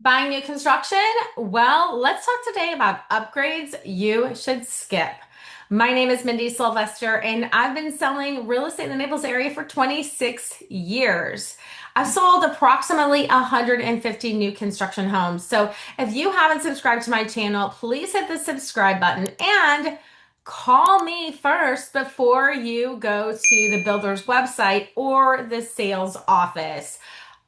Buying new construction? Well, let's talk today about upgrades you should skip. My name is Mindy Sylvester, and I've been selling real estate in the Naples area for 26 years. I've sold approximately 150 new construction homes. So if you haven't subscribed to my channel, please hit the subscribe button and call me first before you go to the builder's website or the sales office.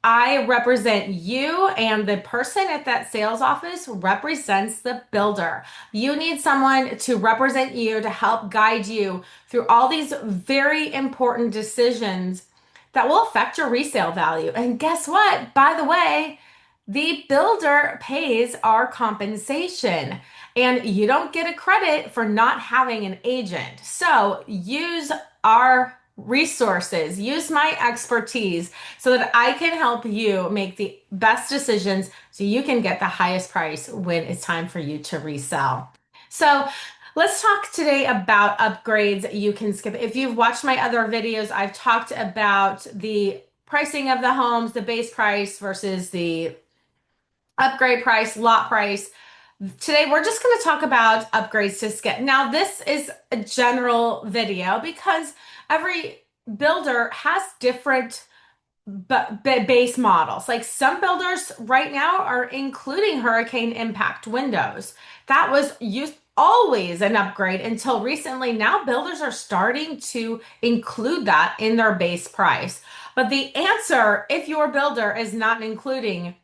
I represent you, and the person at that sales office represents the builder. You need someone to represent you to help guide you through all these very important decisions that will affect your resale value. And guess what? By the way, the builder pays our compensation, and you don't get a credit for not having an agent. So use our resources, use my expertise so that I can help you make the best decisions so you can get the highest price when it's time for you to resell. So let's talk today about upgrades you can skip. If you've watched my other videos, I've talked about the pricing of the homes, the base price versus the upgrade price, lot price. Today, we're just going to talk about upgrades to skip. Now, this is a general video because every builder has different base models. Like some builders right now are including hurricane impact windows. That was used always an upgrade until recently. Now builders are starting to include that in their base price. But the answer, if your builder is not including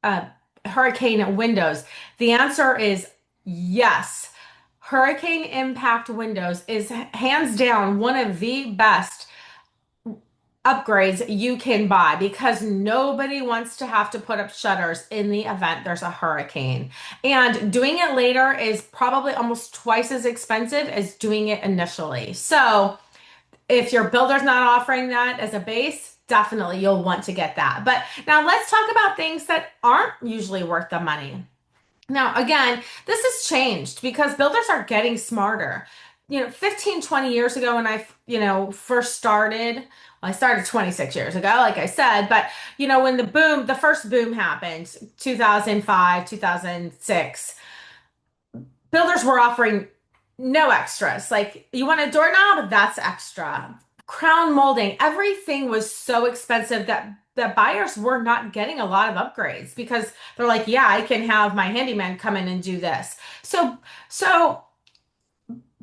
uh, hurricane windows? The answer is yes. Hurricane impact windows is hands down one of the best upgrades you can buy because nobody wants to have to put up shutters in the event there's a hurricane. And doing it later is probably almost twice as expensive as doing it initially. So if your builder's not offering that as a base, definitely you'll want to get that. But now let's talk about things that aren't usually worth the money. Now, again, this has changed because builders are getting smarter. 15, 20 years ago when I, first started, well, I started 26 years ago, like I said, but when the first boom happened, 2005, 2006, builders were offering no extras. Like, you want a doorknob? That's extra. Crown molding, everything was so expensive that the buyers were not getting a lot of upgrades because they're like, yeah, I can have my handyman come in and do this. So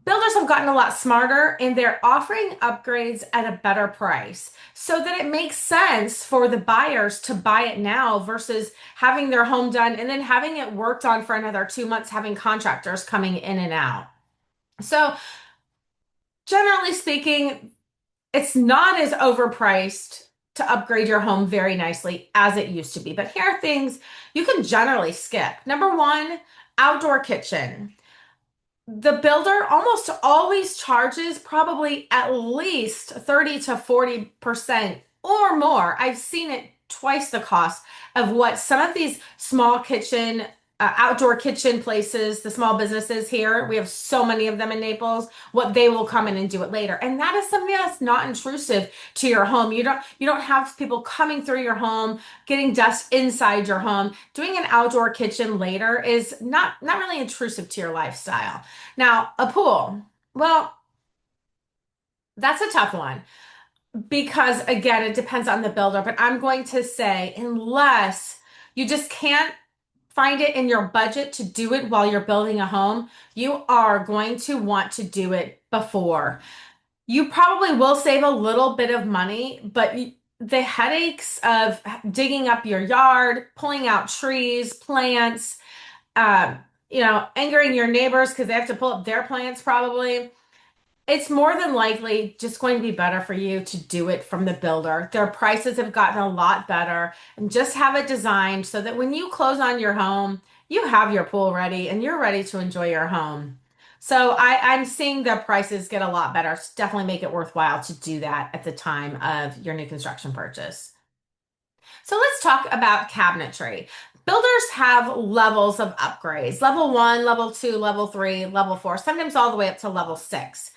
builders have gotten a lot smarter and they're offering upgrades at a better price so that it makes sense for the buyers to buy it now versus having their home done and then having it worked on for another 2 months, having contractors coming in and out. So generally speaking, it's not as overpriced to upgrade your home very nicely as it used to be. But here are things you can generally skip. Number one, outdoor kitchen. The builder almost always charges probably at least 30 to 40% or more. I've seen it twice the cost of what some of these small kitchen, outdoor kitchen places, the small businesses here, we have so many of them in Naples, what they will come in and do it later. And that is something that's not intrusive to your home. You don't have people coming through your home, getting dust inside your home. Doing an outdoor kitchen later is not really intrusive to your lifestyle. Now, a pool. Well, that's a tough one because again, it depends on the builder, but I'm going to say unless you just can't find it in your budget to do it while you're building a home, you are going to want to do it before. You probably will save a little bit of money, but the headaches of digging up your yard, pulling out trees, plants, um, angering your neighbors because they have to pull up their plants probably. It's more than likely just going to be better for you to do it from the builder. Their prices have gotten a lot better and just have it designed so that when you close on your home, you have your pool ready and you're ready to enjoy your home. So I'm seeing the prices get a lot better. It's definitely make it worthwhile to do that at the time of your new construction purchase. So let's talk about cabinetry. Builders have levels of upgrades, level one, level two, level three, level four, sometimes all the way up to level six.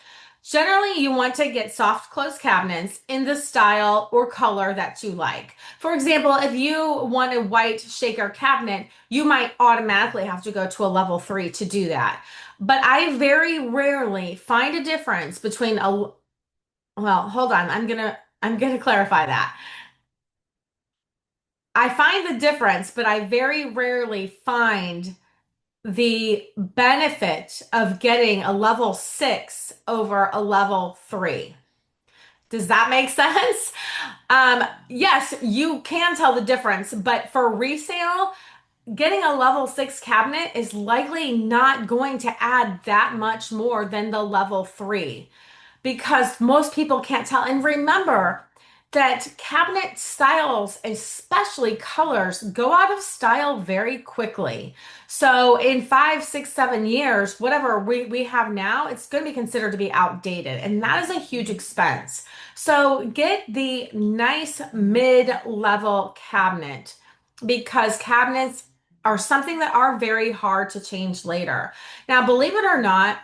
Generally, you want to get soft close cabinets in the style or color that you like. For example, if you want a white shaker cabinet, you might automatically have to go to a level 3 to do that. But I very rarely find a difference between well, hold on. I'm gonna clarify that. I find the difference, but I very rarely find the benefit of getting a level 6 over a level 3. Does that make sense? Yes, you can tell the difference, but for resale, getting a level 6 cabinet is likely not going to add that much more than the level 3 because most people can't tell. And remember that cabinet styles, especially colors, go out of style very quickly. So in 5, 6, 7 years, whatever we have now, it's going to be considered to be outdated. And that is a huge expense. So get the nice mid-level cabinet because cabinets are something that are very hard to change later. Now, believe it or not,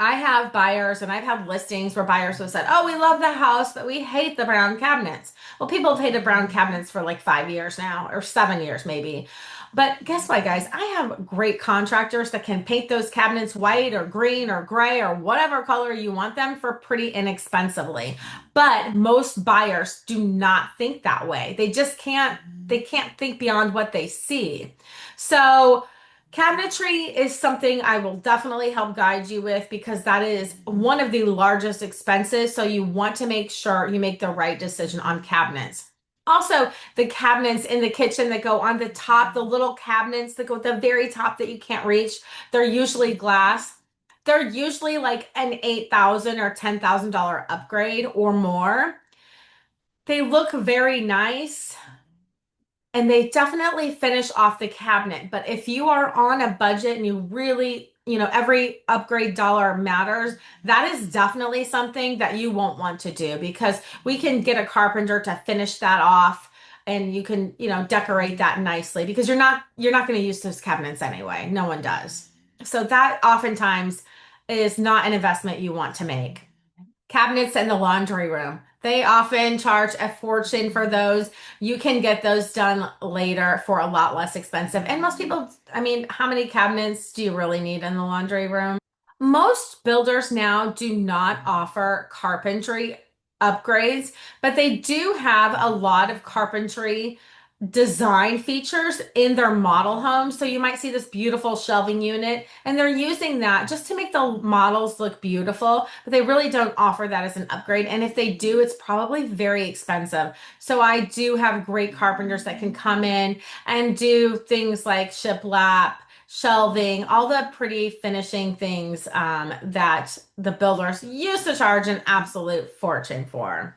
I have buyers and I've had listings where buyers have said, "Oh, we love the house, but we hate the brown cabinets." Well, people have hated brown cabinets for like 5 years now, or 7 years maybe. But guess what, guys? I have great contractors that can paint those cabinets white or green or gray or whatever color you want them for pretty inexpensively. But most buyers do not think that way. They can't think beyond what they see. So, cabinetry is something I will definitely help guide you with because that is one of the largest expenses. So you want to make sure you make the right decision on cabinets. Also, the cabinets in the kitchen that go on the top, the little cabinets that go at the very top that you can't reach, they're usually glass. They're usually like an $8,000 or $10,000 upgrade or more. They look very nice. And they definitely finish off the cabinet. But if you are on a budget and you really, every upgrade dollar matters, that is definitely something that you won't want to do because we can get a carpenter to finish that off and you can, decorate that nicely because you're not going to use those cabinets anyway. No one does. So that oftentimes is not an investment you want to make. Cabinets in the laundry room. They often charge a fortune for those. You can get those done later for a lot less expensive. And most people, I mean, how many cabinets do you really need in the laundry room? Most builders now do not offer carpentry upgrades, but they do have a lot of carpentry design features in their model homes. So you might see this beautiful shelving unit, and they're using that just to make the models look beautiful, but they really don't offer that as an upgrade. And if they do, it's probably very expensive. So I do have great carpenters that can come in and do things like shiplap, shelving, all the pretty finishing things that the builders used to charge an absolute fortune for.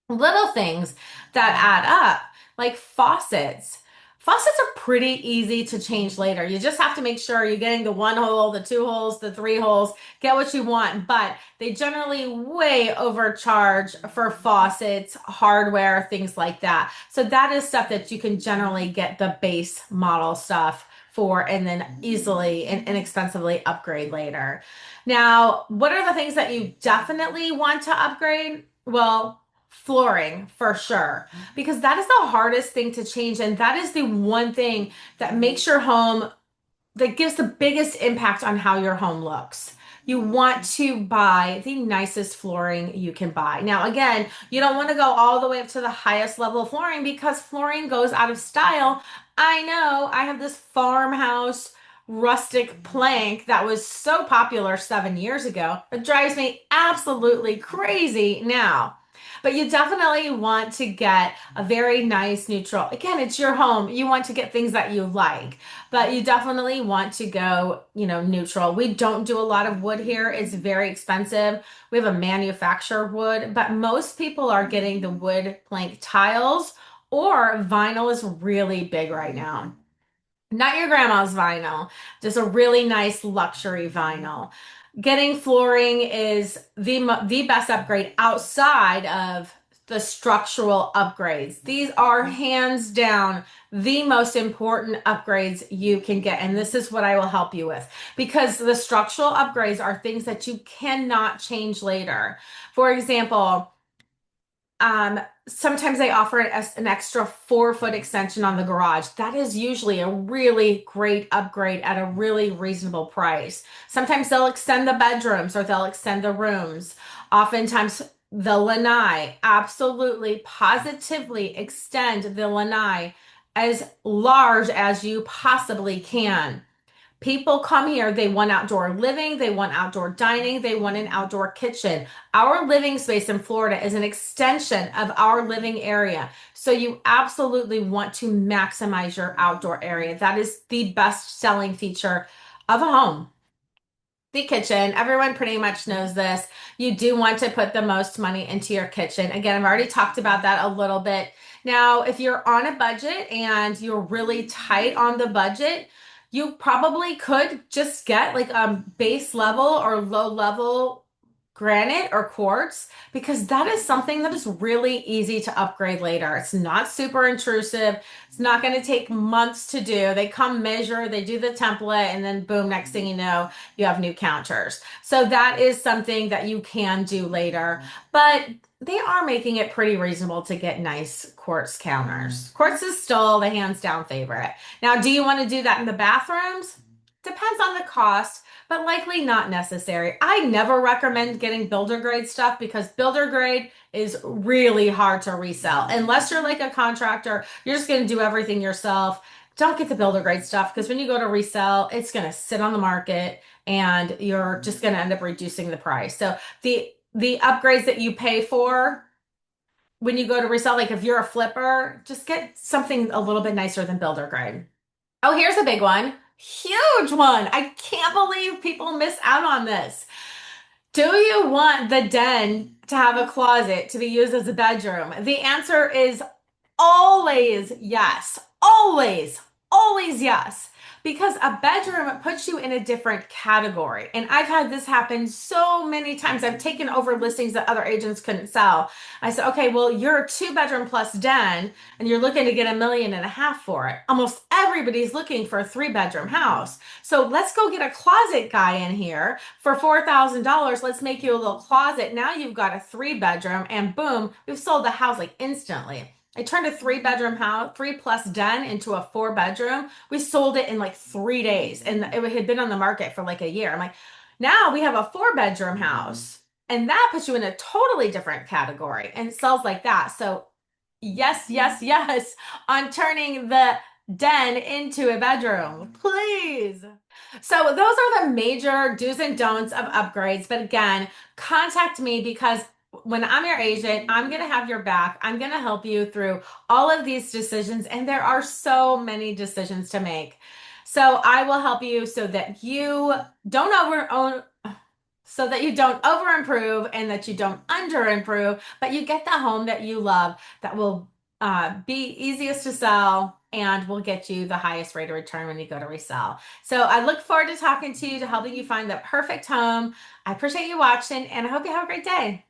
Little things that add up, like faucets. Faucets are pretty easy to change later. You just have to make sure you're getting the one hole, the two holes, the three holes, get what you want. But they generally way overcharge for faucets, hardware, things like that. So that is stuff that you can generally get the base model stuff for and then easily and inexpensively upgrade later. Now, what are the things that you definitely want to upgrade? Well, flooring for sure, because that is the hardest thing to change. And that is the one thing that makes your home, that gives the biggest impact on how your home looks. You want to buy the nicest flooring you can buy. Now, again, you don't want to go all the way up to the highest level of flooring because flooring goes out of style. I know I have this farmhouse rustic plank that was so popular 7 years ago. It drives me absolutely crazy now. But you definitely want to get a very nice neutral. Again, it's your home. You want to get things that you like, but you definitely want to go, neutral. We don't do a lot of wood here. It's very expensive. We have a manufactured wood, but most people are getting the wood plank tiles or vinyl is really big right now. Not your grandma's vinyl, just a really nice luxury vinyl. Getting flooring is the best upgrade outside of the structural upgrades. These are hands down the most important upgrades you can get. And this is what I will help you with because the structural upgrades are things that you cannot change later. For example, sometimes they offer an extra 4 foot extension on the garage. That is usually a really great upgrade at a really reasonable price. Sometimes they'll extend the bedrooms or they'll extend the rooms. Oftentimes, the lanai, absolutely, positively extend the lanai as large as you possibly can. People come here, they want outdoor living, they want outdoor dining, they want an outdoor kitchen. Our living space in Florida is an extension of our living area. So you absolutely want to maximize your outdoor area. That is the best selling feature of a home. The kitchen, everyone pretty much knows this. You do want to put the most money into your kitchen. Again, I've already talked about that a little bit. Now, if you're on a budget and you're really tight on the budget, you probably could just get like a base level or low level granite or quartz because that is something that is really easy to upgrade later. It's not super intrusive. It's not going to take months to do. They come measure, they do the template, and then boom, next thing you know, you have new counters. So that is something that you can do later. But they are making it pretty reasonable to get nice quartz counters. Quartz is still the hands down favorite. Now, do you want to do that in the bathrooms? Depends on the cost, but likely not necessary. I never recommend getting builder grade stuff because builder grade is really hard to resell. Unless you're like a contractor, you're just going to do everything yourself. Don't get the builder grade stuff because when you go to resell, it's going to sit on the market and you're just going to end up reducing the price. So the upgrades that you pay for when you go to resell, like if you're a flipper, just get something a little bit nicer than builder grade. Oh, here's a big one. Huge one. I can't believe people miss out on this. Do you want the den to have a closet to be used as a bedroom? The answer is always yes. Always, always yes. Because a bedroom puts you in a different category. And I've had this happen so many times. I've taken over listings that other agents couldn't sell. I said, okay, well, you're a 2 bedroom plus den and you're looking to get 1.5 million for it. Almost everybody's looking for a 3 bedroom house. So let's go get a closet guy in here for $4,000. Let's make you a little closet. Now you've got a 3 bedroom and boom, we've sold the house like instantly. I turned a 3 bedroom house, 3 plus den into a 4 bedroom. We sold it in like 3 days and it had been on the market for like a year. I'm like, now we have a 4 bedroom house and that puts you in a totally different category and sells like that. So yes, yes, yes on turning the den into a bedroom, please. So those are the major do's and don'ts of upgrades. But again, contact me because when I'm your agent, I'm going to have your back. I'm going to help you through all of these decisions. And there are so many decisions to make. So I will help you so that you don't over improve and that you don't under improve, but you get the home that you love that will be easiest to sell and will get you the highest rate of return when you go to resell. So I look forward to talking to you, to helping you find the perfect home. I appreciate you watching and I hope you have a great day.